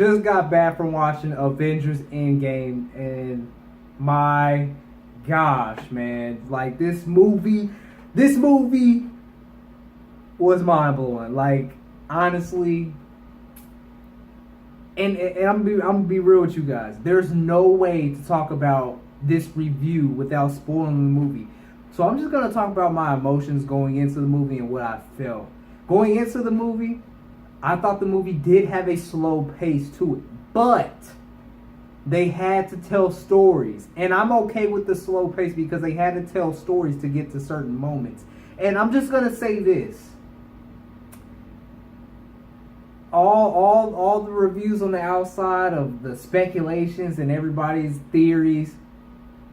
just got back from watching Avengers Endgame, and my gosh, man, like this movie was mind blowing. Like honestly, and I'm gonna be real with you guys. There's no way to talk about this review without spoiling the movie. So I'm just gonna talk about my emotions going into the movie and what I felt. Going into the movie, I thought the movie did have a slow pace to it, but they had to tell stories. And I'm okay with the slow pace because they had to tell stories to get to certain moments. And I'm just gonna say this. All the reviews on the outside of the speculations and everybody's theories,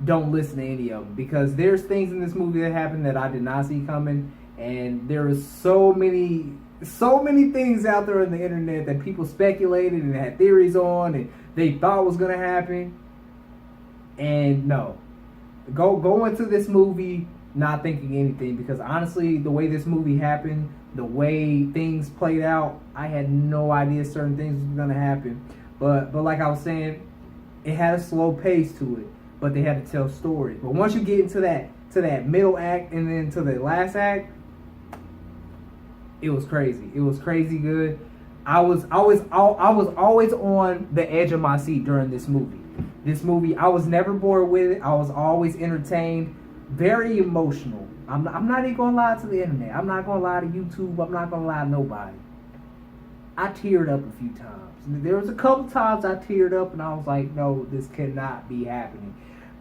don't listen to any of them, because there's things in this movie that happened that I did not see coming, and there is so many things out there on the internet that people speculated and had theories on and they thought was gonna happen. And no, go into this movie not thinking anything, because honestly, the way this movie happened, the way things played out, I had no idea certain things were gonna happen. But like I was saying, it had a slow pace to it, but they had to tell stories. But once you get into that middle act and then to the last act, it was crazy. It was crazy good. I was always on the edge of my seat during this movie. This movie, I was never bored with it. I was always entertained. Very emotional. I'm not even gonna lie to the internet. I'm not gonna lie to YouTube. I'm not gonna lie to nobody. I teared up a few times. There was a couple times I teared up and I was like, no, this cannot be happening.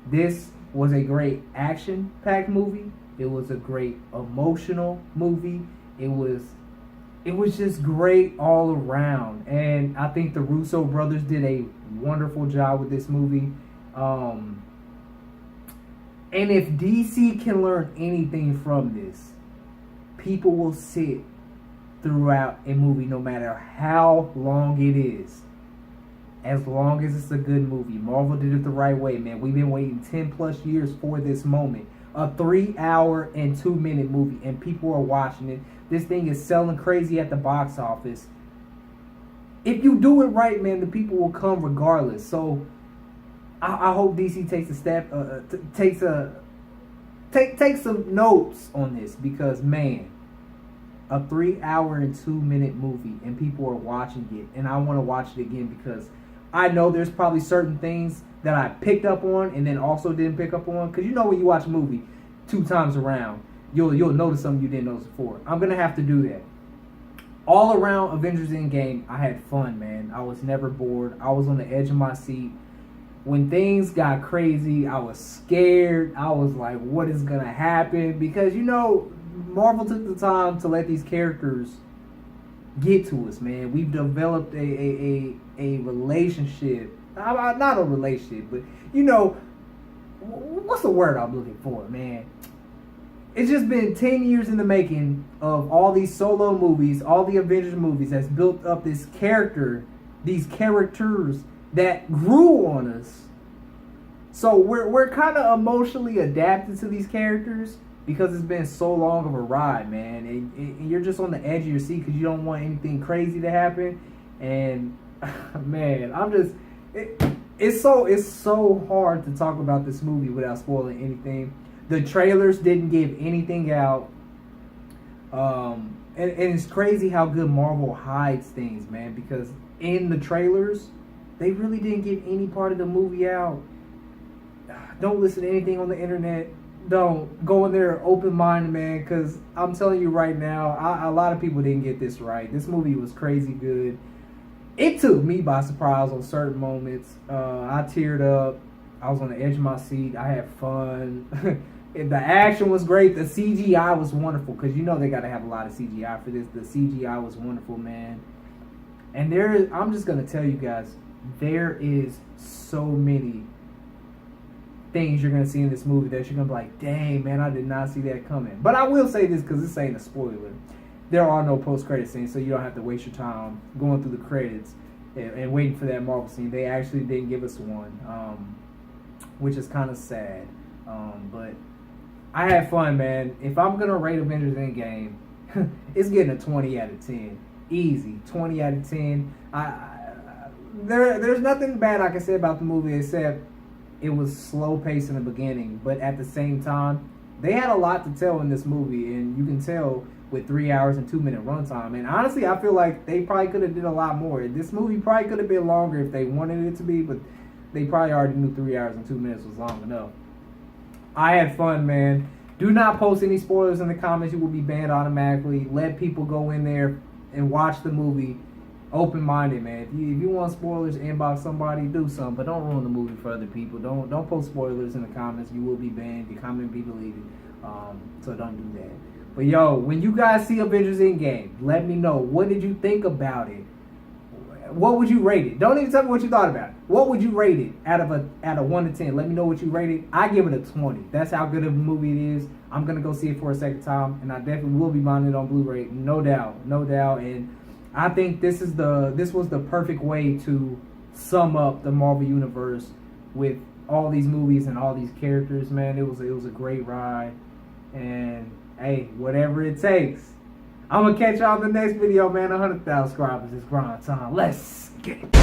This was a great action-packed movie. It was a great emotional movie. It was just great all around. And I think the Russo brothers did a wonderful job with this movie. And if DC can learn anything from this, people will sit throughout a movie no matter how long it is. As long as it's a good movie. Marvel did it the right way, man. We've been waiting 10 plus years for this moment. A 3-hour and 2-minute movie, and people are watching it. This thing is selling crazy at the box office. If you do it right, man, the people will come regardless. So I hope DC takes a step, take some notes on this, because man, a 3-hour and 2-minute movie, and people are watching it, and I want to watch it again, because I know there's probably certain things that I picked up on and then also didn't pick up on. Because you know, when you watch a movie 2 times around, you'll notice something you didn't notice before. I'm gonna have to do that. All around Avengers Endgame, I had fun, man. I was never bored. I was on the edge of my seat. When things got crazy, I was scared. I was like, what is gonna happen? Because you know, Marvel took the time to let these characters get to us, man. We've developed a relationship. Not a relationship, but you know, what's the word I'm looking for, man? It's just been 10 years in the making of all these solo movies, all the Avengers movies that's built up this character, these characters that grew on us. So we're kind of emotionally adapted to these characters because it's been so long of a ride, man. And you're just on the edge of your seat because you don't want anything crazy to happen. And man, it's so hard to talk about this movie without spoiling anything. The trailers didn't give anything out. And it's crazy how good Marvel hides things, man, because in the trailers, they really didn't give any part of the movie out. Don't listen to anything on the internet. Don't go in there open-minded, man, because I'm telling you right now, a lot of people didn't get this right. This movie was crazy good. It took me by surprise on certain moments. I teared up. I was on the edge of my seat. I had fun. The action was great. The CGI was wonderful, because you know they got to have a lot of CGI for this. The CGI was wonderful, man. And I'm just going to tell you guys, there is so many things you're going to see in this movie that you're going to be like, dang, man, I did not see that coming. But I will say this, because this ain't a spoiler. There are no post-credit scenes, so you don't have to waste your time going through the credits and waiting for that Marvel scene. They actually didn't give us one, which is kind of sad. But I had fun, man. If I'm going to rate Avengers Endgame, it's getting a 20 out of 10. Easy. 20 out of 10. there's nothing bad I can say about the movie except it was slow paced in the beginning, but at the same time, they had a lot to tell in this movie, and you can tell with 3 hours and 2 minute runtime. And honestly, I feel like they probably could have did a lot more. This movie probably could have been longer if they wanted it to be, but they probably already knew 3 hours and 2 minutes was long enough. I had fun, man. Do not post any spoilers in the comments. You will be banned automatically. Let people go in there and watch the movie open-minded, man. If you want spoilers, inbox somebody, do something, but don't ruin the movie for other people. Don't post spoilers in the comments. You will be banned. Your comment be deleted. So don't do that. But yo, when you guys see Avengers Endgame, let me know. What did you think about it? What would you rate it? Don't even tell me what you thought about it. What would you rate it out of 1 to 10? Let me know what you rate it. I give it a 20. That's how good of a movie it is. I'm gonna go see it for a second time, and I definitely will be buying it on Blu-ray, no doubt. And I think this was the perfect way to sum up the Marvel Universe with all these movies and all these characters. Man, it was a great ride, and hey, whatever it takes. I'm gonna catch y'all in the next video, man. 100,000 subscribers. It's grind time. Let's get it.